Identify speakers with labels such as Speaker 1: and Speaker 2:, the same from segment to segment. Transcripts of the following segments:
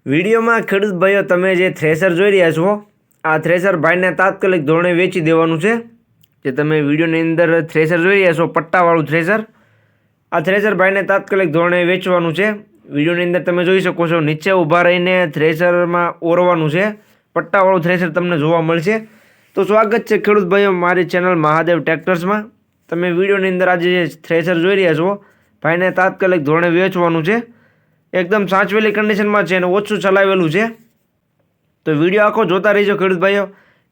Speaker 1: વિડીયોમાં ખેડૂત ભાઈઓ તમે જે થ્રેશર જોઈ રહ્યા છો આ થ્રેશર ભાઈને તાત્કાલિક ધોરણે વેચી દેવાનું છે। જે તમે વિડીયોની અંદર થ્રેશર જોઈ રહ્યા છો પટ્ટાવાળું થ્રેશર, આ થ્રેશર ભાઈને તાત્કાલિક ધોરણે વેચવાનું છે। વિડીયોની અંદર તમે જોઈ શકો છો નીચે ઊભા રહીને થ્રેશરમાં ઓરવાનું છે। પટ્ટાવાળું થ્રેશર તમને જોવા મળશે। તો સ્વાગત છે ખેડૂત ભાઈઓ મારી ચેનલ મહાદેવ ટ્રેક્ટર્સમાં। તમે વિડીયોની અંદર આજે જે થ્રેશર જોઈ રહ્યા છો ભાઈને તાત્કાલિક ધોરણે વેચવાનું છે। એકદમ સાચવેલી કન્ડિશનમાં છે અને ઓછું ચલાવેલું છે। તો વિડીયો આખો જોતા રહીજો ખેડૂત ભાઈઓ,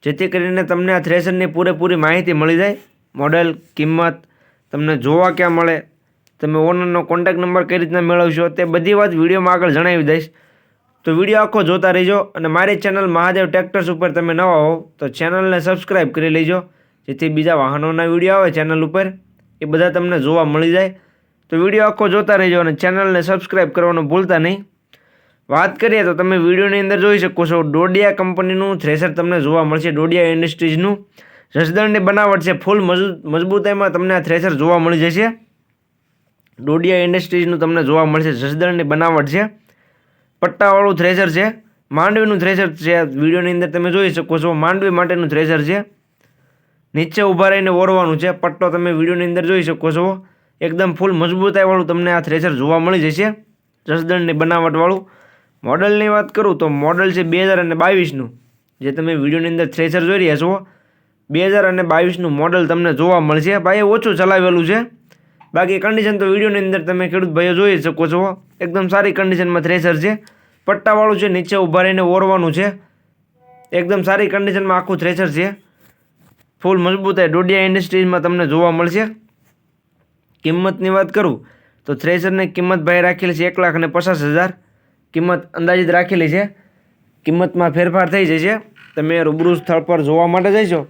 Speaker 1: જેથી કરીને તમને આ થ્રેશરની પૂરેપૂરી માહિતી મળી જાય। મોડેલ, કિંમત, તમને જોવા ક્યાં મળે, તમે ઓનરનો કોન્ટેક્ટ નંબર કઈ રીતના મેળવશો તે બધી વાત વિડીયોમાં આગળ જણાવી દઈશ। તો વિડીયો આખો જોતા રહીજો અને મારી ચેનલ મહાદેવ ટ્રેક્ટર્સ ઉપર તમે નવા હો તો ચેનલને સબસ્ક્રાઈબ કરી લેજો, જેથી બીજા વાહનોના વિડીયો આવે ચેનલ ઉપર એ બધા તમને જોવા મળી જાય। તો વિડીયો આખો જોતા રહેજો અને ચેનલને સબસ્ક્રાઈબ કરવાનું ભૂલતા નહીં। વાત કરીએ તો તમે વિડીયોની અંદર જોઈ શકો છો ડોડિયા કંપનીનું થ્રેશર તમને જોવા મળશે। ડોડિયા ઇન્ડસ્ટ્રીઝનું જસદણની બનાવટ છે, ફૂલ મજબૂતાઈમાં તમને આ થ્રેશર જોવા મળી જશે। ડોડિયા ઇન્ડસ્ટ્રીઝનું તમને જોવા મળશે, જસદણની બનાવટ છે, પટ્ટાવાળું થ્રેશર છે, માંડવીનું થ્રેશર છે। વિડીયોની અંદર તમે જોઈ શકો છો માંડવી માટેનું થ્રેશર છે, નીચે ઊભા રહીને ઓરવાનું છે। પટ્ટો તમે વિડીયોની અંદર જોઈ શકો છો એકદમ ફૂલ મજબૂતાઈવાળું તમને આ થ્રેશર જોવા મળી જશે, જસદણની બનાવટવાળું। મોડલની વાત કરું તો મોડલ છે 2022નું। જે તમે વિડીયોની અંદર થ્રેશર જોઈ રહ્યા છો 2022નું મોડલ તમને જોવા મળશે। ભાઈ ઓછું ચલાવેલું છે, બાકી કન્ડિશન તો વિડીયોની અંદર તમે ખેડૂત ભાઈઓ જોઈ શકો છો એકદમ સારી કન્ડિશનમાં થ્રેશર છે, પટ્ટાવાળું છે, નીચે ઊભા રહીને ઓરવાનું છે, એકદમ સારી કન્ડિશનમાં આખું થ્રેશર છે, ફૂલ મજબૂતાઈ ડોડિયા ઇન્ડસ્ટ્રીઝમાં તમને જોવા મળશે। કિંમતની વાત કરું તો થ્રેશરની કિંમત ભાઈ રાખેલી છે 1,50,000 કિંમત અંદાજિત રાખેલી છે। કિંમતમાં ફેરફાર થઈ જશે, તમે રૂબરૂ સ્થળ પર જોવા માટે જઈશો,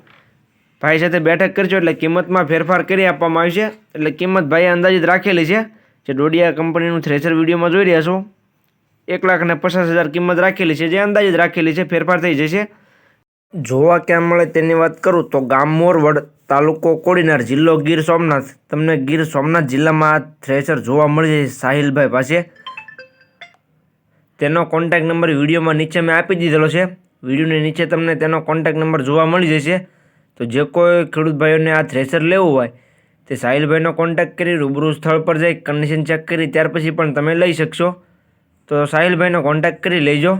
Speaker 1: ભાઈ સાથે બેઠક કરશો એટલે કિંમતમાં ફેરફાર કરી આપવામાં આવશે। એટલે કિંમત ભાઈએ અંદાજિત રાખેલી છે, જે ડોડિયા કંપનીનું થ્રેશર વિડીયોમાં જોઈ રહ્યા છો 1,50,000 કિંમત રાખેલી છે, જે અંદાજિત રાખેલી છે, ફેરફાર થઈ જશે। જોવા ક્યાં મળે તેની વાત કરું તો ગામ મોરવડ, તાલુકો કોડીનાર, જિલ્લો ગીર સોમનાથ। તમને ગીર સોમનાથ જિલ્લામાં આ થ્રેશર જોવા મળી જશે સાહિલભાઈ પાસે। તેનો કોન્ટેક્ટ નંબર વિડીયોમાં નીચે મેં આપી દીધેલો છે, વિડીયોની નીચે તમને તેનો કોન્ટેક્ટ નંબર જોવા મળી જશે। તો જે કોઈ ખેડૂત ભાઈઓને આ થ્રેશર લેવું હોય તે સાહિલભાઈનો કોન્ટેક્ટ કરી રૂબરૂ સ્થળ પર જઈ કન્ડિશન ચેક કરી ત્યાર પછી પણ તમે લઈ શકશો। તો સાહિલભાઈનો કોન્ટેક્ટ કરી લેજો।